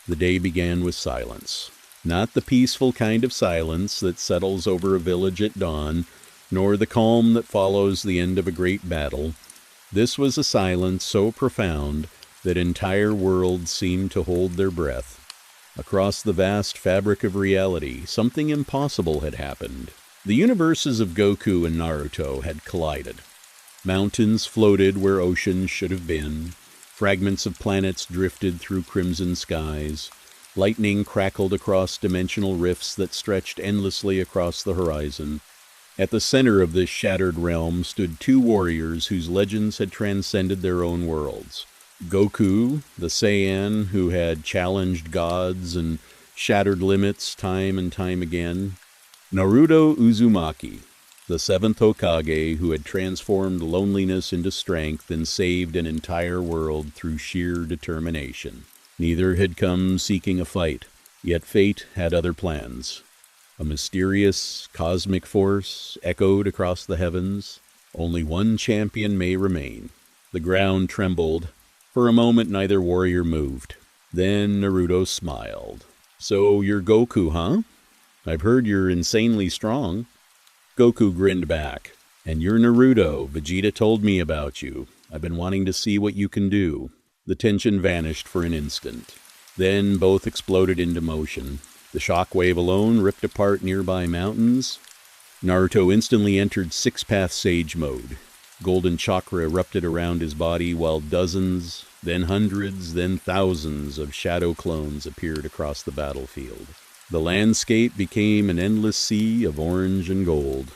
The day began with silence. Not the peaceful kind of silence that settles over a village at dawn, nor the calm that follows the end of a great battle. This was a silence so profound that entire worlds seemed to hold their breath. Across the vast fabric of reality, something impossible had happened. The universes of Goku and Naruto had collided. Mountains floated where oceans should have been. Fragments of planets drifted through crimson skies. Lightning crackled across dimensional rifts that stretched endlessly across the horizon. At the center of this shattered realm stood two warriors whose legends had transcended their own worlds. Goku, the Saiyan who had challenged gods and shattered limits time and time again. Naruto Uzumaki, the Seventh Hokage who had transformed loneliness into strength and saved an entire world through sheer determination. Neither had come seeking a fight, yet fate had other plans. A mysterious, cosmic force echoed across the heavens. Only one champion may remain. The ground trembled. For a moment, neither warrior moved. Then Naruto smiled. "So you're Goku, huh? I've heard you're insanely strong." Goku grinned back. "And you're Naruto. Vegeta told me about you. I've been wanting to see what you can do." The tension vanished for an instant. Then both exploded into motion. The shockwave alone ripped apart nearby mountains. Naruto instantly entered six-path sage mode. Golden chakra erupted around his body while dozens, then hundreds, then thousands of shadow clones appeared across the battlefield. The landscape became an endless sea of orange and gold.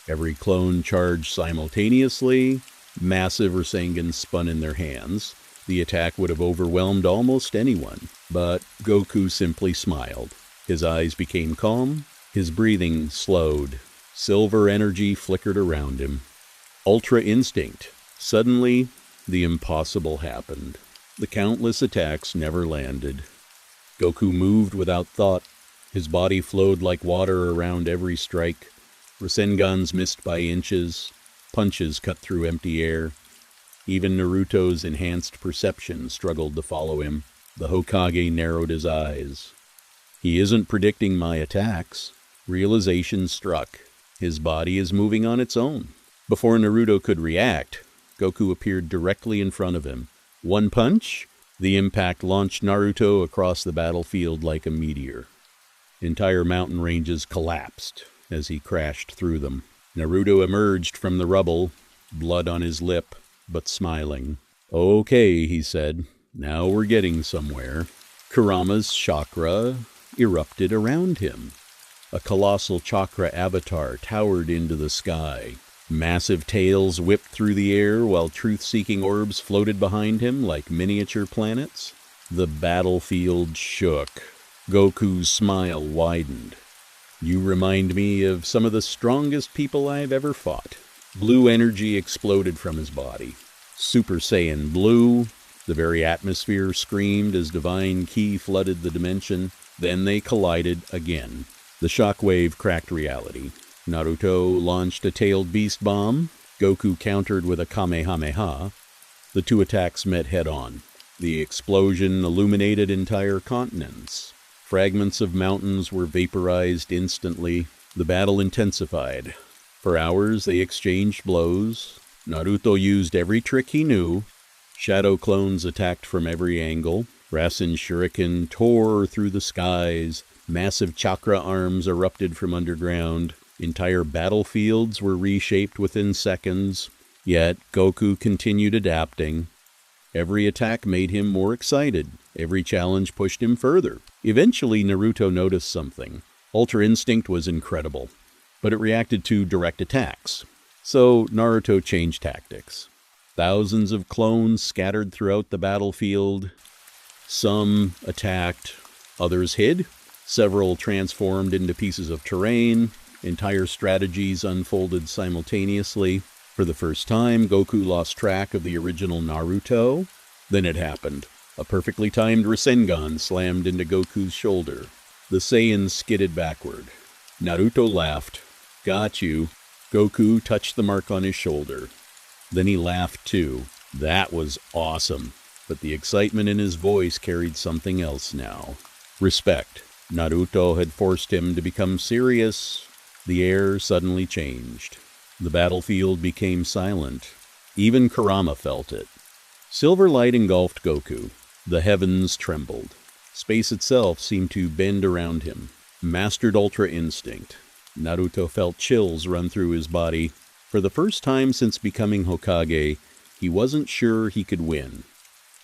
Every clone charged simultaneously. Massive Rasengan spun in their hands. The attack would have overwhelmed almost anyone, but Goku simply smiled. His eyes became calm, his breathing slowed. Silver energy flickered around him. Ultra instinct. Suddenly, the impossible happened. The countless attacks never landed. Goku moved without thought. His body flowed like water around every strike. Rasengans missed by inches. Punches cut through empty air. Even Naruto's enhanced perception struggled to follow him. The Hokage narrowed his eyes. "He isn't predicting my attacks." Realization struck. His body is moving on its own. Before Naruto could react, Goku appeared directly in front of him. One punch, the impact launched Naruto across the battlefield like a meteor. Entire mountain ranges collapsed as he crashed through them. Naruto emerged from the rubble, blood on his lip, but smiling. "Okay," he said, "now we're getting somewhere." Kurama's chakra erupted around him. A colossal chakra avatar towered into the sky. Massive tails whipped through the air while truth-seeking orbs floated behind him like miniature planets. The battlefield shook. Goku's smile widened. "You remind me of some of the strongest people I've ever fought." Blue energy exploded from his body. Super Saiyan Blue. The very atmosphere screamed as divine ki flooded the dimension. Then they collided again. The shockwave cracked reality. Naruto launched a tailed beast bomb. Goku countered with a Kamehameha. The two attacks met head-on. The explosion illuminated entire continents. Fragments of mountains were vaporized instantly. The battle intensified. For hours they exchanged blows. Naruto used every trick he knew. Shadow clones attacked from every angle. Rasen Shuriken tore through the skies. Massive chakra arms erupted from underground. Entire battlefields were reshaped within seconds. Yet Goku continued adapting. Every attack made him more excited. Every challenge pushed him further. Eventually, Naruto noticed something. Ultra Instinct was incredible, but it reacted to direct attacks. So Naruto changed tactics. Thousands of clones scattered throughout the battlefield. Some attacked, others hid. Several transformed into pieces of terrain. Entire strategies unfolded simultaneously. For the first time, Goku lost track of the original Naruto. Then it happened. A perfectly timed Rasengan slammed into Goku's shoulder. The Saiyan skidded backward. Naruto laughed. "Got you." Goku touched the mark on his shoulder. Then he laughed too. "That was awesome." but the excitement in his voice carried something else now. Respect. Naruto had forced him to become serious. The air suddenly changed. The battlefield became silent. Even Kurama felt it. Silver light engulfed Goku. The heavens trembled. Space itself seemed to bend around him. Mastered Ultra Instinct. Naruto felt chills run through his body. For the first time since becoming Hokage, he wasn't sure he could win.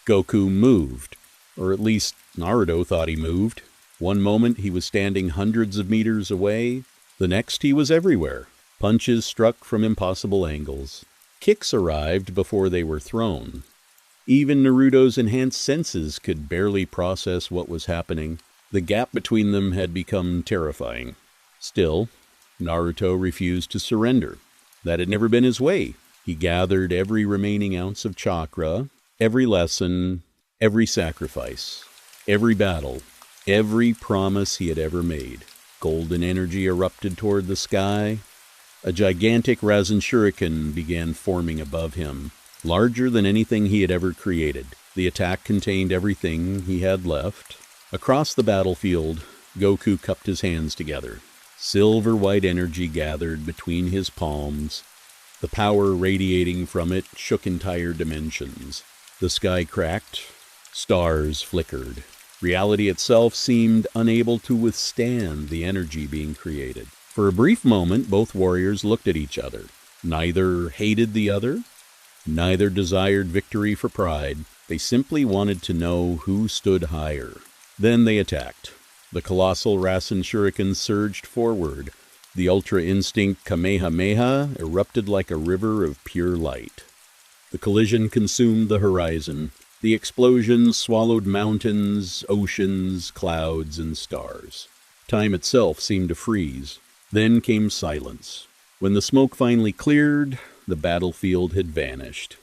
Goku moved, or at least Naruto thought he moved. One moment he was standing hundreds of meters away, the next he was everywhere. Punches struck from impossible angles. Kicks arrived before they were thrown. Even Naruto's enhanced senses could barely process what was happening. The gap between them had become terrifying. Still, Naruto refused to surrender. That had never been his way. He gathered every remaining ounce of chakra, every lesson, every sacrifice, every battle, every promise he had ever made. Golden energy erupted toward the sky. A gigantic Rasengan began forming above him, larger than anything he had ever created. The attack contained everything he had left. Across the battlefield, Goku cupped his hands together. Silver-white energy gathered between his palms. The power radiating from it shook entire dimensions. The sky cracked. Stars flickered. Reality itself seemed unable to withstand the energy being created. For a brief moment, both warriors looked at each other. Neither hated the other. Neither desired victory for pride. They simply wanted to know who stood higher. Then they attacked. The colossal Rasen Shuriken surged forward. The Ultra Instinct Kamehameha erupted like a river of pure light. The collision consumed the horizon. The explosions swallowed mountains, oceans, clouds, and stars. Time itself seemed to freeze. Then came silence. When the smoke finally cleared, the battlefield had vanished.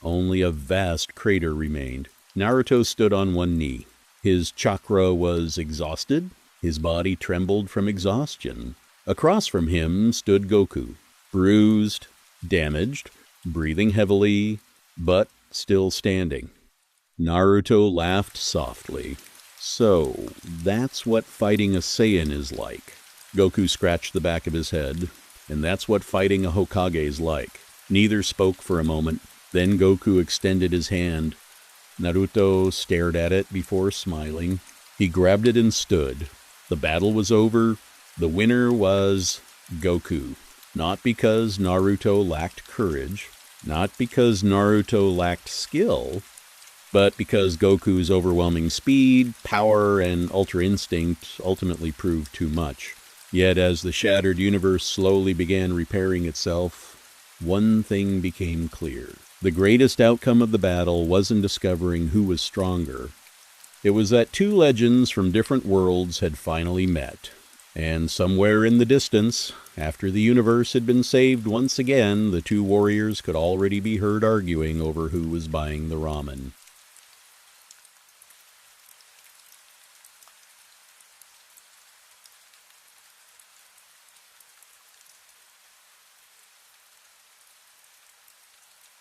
Only a vast crater remained. Naruto stood on one knee. His chakra was exhausted. His body trembled from exhaustion. Across from him stood Goku, bruised, damaged, breathing heavily, but still standing. Naruto laughed softly. So, that's what fighting a Saiyan is like. Goku scratched the back of his head, and that's what fighting a Hokage is like. Neither spoke for a moment. Then Goku extended his hand. Naruto stared at it before smiling. He grabbed it and stood. The battle was over. The winner was Goku. Not because Naruto lacked courage, not because Naruto lacked skill, but because Goku's overwhelming speed, power, and Ultra Instinct ultimately proved too much. Yet as the shattered universe slowly began repairing itself, one thing became clear. The greatest outcome of the battle wasn't discovering who was stronger. It was that two legends from different worlds had finally met. And somewhere in the distance, after the universe had been saved once again, the two warriors could already be heard arguing over who was buying the ramen.